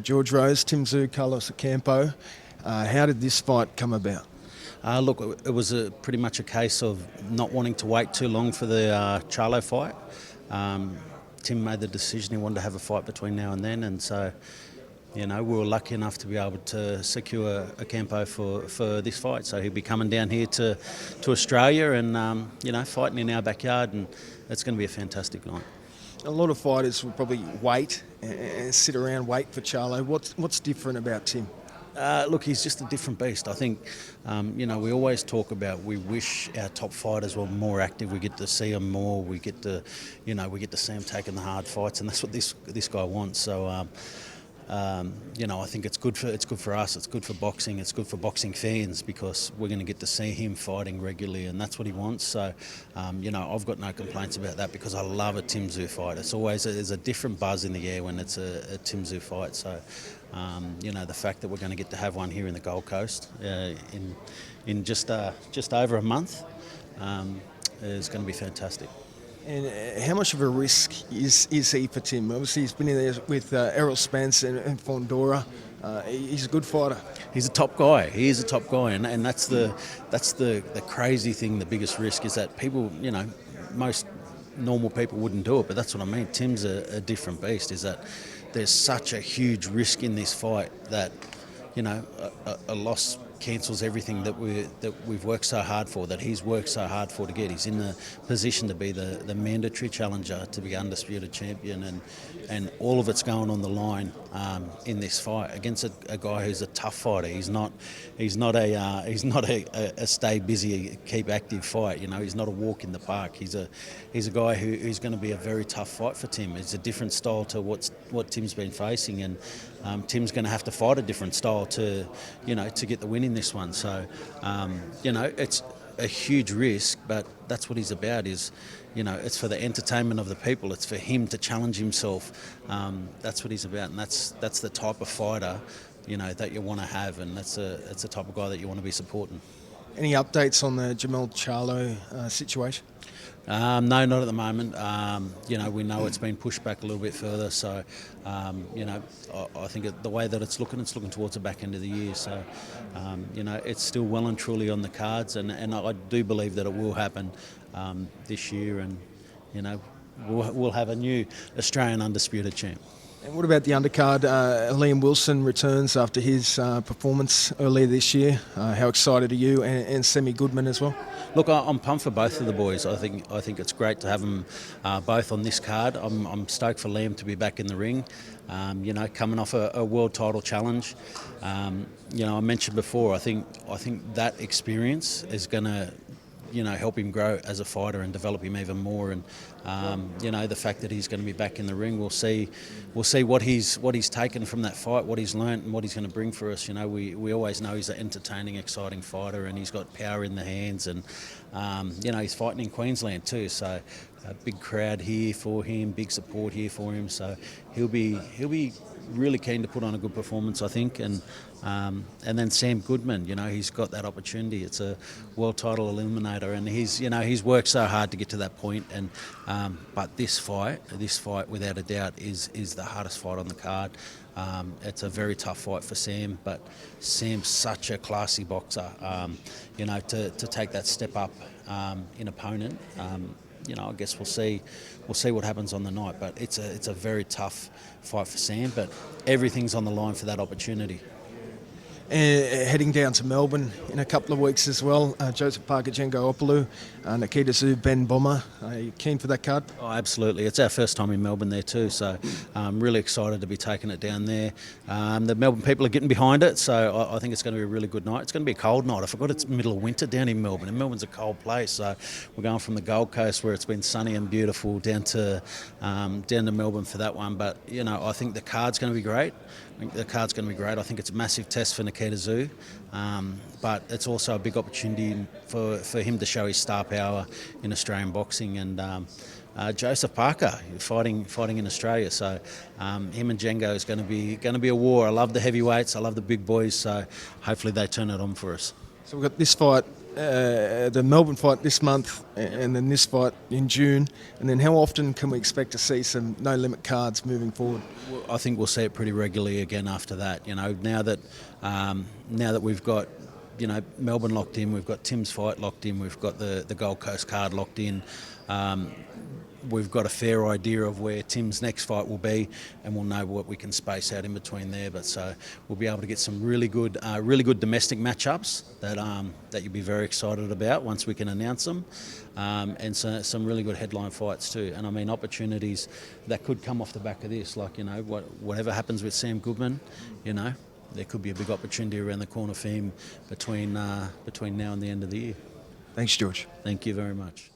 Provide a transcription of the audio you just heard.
George Rose, Tim Tszyu, Carlos Ocampo. How did this fight come about? Look, it was pretty much a case of not wanting to wait too long for the Charlo fight. Tim made the decision he wanted to have a fight between now and then, and so we were lucky enough to be able to secure Ocampo for this fight. So he'll be coming down here to Australia and fighting in our backyard, and it's going to be a fantastic night. A lot of fighters will probably wait and sit around, wait for Charlo. What's different about Tim? Look, he's just a different beast. I think, we always talk about we wish our top fighters were more active. We get to see them more. We get to see them taking the hard fights, and that's what this guy wants. So, I think it's good for us. It's good for boxing. It's good for boxing fans because we're going to get to see him fighting regularly, and that's what he wants. So, I've got no complaints about that because I love a Tim Tszyu fight. It's always there's a different buzz in the air when it's a Tim Tszyu fight. So, the fact that we're going to get to have one here in the Gold Coast in just over a month is going to be fantastic. And how much of a risk is he for Tim? Obviously, he's been in there with Errol Spence and Fondora. He's a good fighter. He's a top guy. He is a top guy, and that's the crazy thing. The biggest risk is that people, most normal people wouldn't do it, but that's what I mean. Tim's a different beast. Is that there's such a huge risk in this fight that a loss cancels everything that we've worked so hard for, that he's worked so hard for to get. He's in the position to be the mandatory challenger, to be undisputed champion, and all of it's going on the line in this fight against a guy who's a tough fighter. He's not a stay busy, keep active fight. He's not a walk in the park. He's a guy who's going to be a very tough fight for Tim. It's a different style to what Tim's been facing, and Tim's going to have to fight a different style to get the win in this one. So, it's a huge risk, but that's what he's about. It's for the entertainment of the people. It's for him to challenge himself. That's what he's about, and that's the type of fighter, that you want to have, and it's the type of guy that you want to be supporting. Any updates on the Jamel Charlo situation? No, not at the moment. We know it's been pushed back a little bit further. So, I think the way that it's looking towards the back end of the year. So, it's still well and truly on the cards, and I do believe that it will happen this year, and we'll have a new Australian undisputed champ. And what about the undercard? Liam Wilson returns after his performance earlier this year. How excited are you, and Semi Goodman as well? Look, I'm pumped for both of the boys. I think it's great to have them both on this card. I'm stoked for Liam to be back in the ring. Coming off a world title challenge. I mentioned before. I think that experience is going to help him grow as a fighter and develop him even more. And the fact that he's going to be back in the ring, we'll see what he's taken from that fight, what he's learnt, and what he's going to bring for us. We always know he's an entertaining, exciting fighter, and he's got power in the hands. And he's fighting in Queensland too, so a big crowd here for him, big support here for him. So he'll be really keen to put on a good performance, I think. And then Sam Goodman, he's got that opportunity. It's a world title eliminator, and he's worked so hard to get to that point. And but this fight, without a doubt, is the hardest fight on the card. It's a very tough fight for Sam, but Sam's such a classy boxer. To take that step up in opponent. I guess we'll see what happens on the night. But it's a very tough fight for Sam. But everything's on the line for that opportunity. Heading down to Melbourne in a couple of weeks as well. Joseph Parker, Django Opelu, Nikita Tszyu, Ben Bomber. Are you keen for that card? Oh, absolutely. It's our first time in Melbourne there too, so I'm really excited to be taking it down there. The Melbourne people are getting behind it, so I think it's going to be a really good night. It's going to be a cold night. I forgot it's middle of winter down in Melbourne, and Melbourne's a cold place, so we're going from the Gold Coast where it's been sunny and beautiful down to Melbourne for that one. But I think the card's going to be great. I think it's a massive test for Nikita Tszyu, but it's also a big opportunity for him to show his star power in Australian boxing. And Joseph Parker fighting in Australia, so him and Django is going to be a war. I love the heavyweights, I love the big boys, so hopefully they turn it on for us. So we've got this fight the Melbourne fight this month, and then this fight in June, and then how often can we expect to see some no limit cards moving forward? Well, I think we'll see it pretty regularly again after that. You know, now that we've got, you know, Melbourne locked in, we've got Tim's fight locked in, we've got the Gold Coast card locked in. We've got a fair idea of where Tim's next fight will be, and we'll know what we can space out in between there. But so we'll be able to get some really good domestic matchups that you'll be very excited about once we can announce them, and so, some really good headline fights too. And I mean, opportunities that could come off the back of this, like, you know, whatever happens with Sam Goodman, you know, there could be a big opportunity around the corner for him between now and the end of the year. Thanks, George. Thank you very much.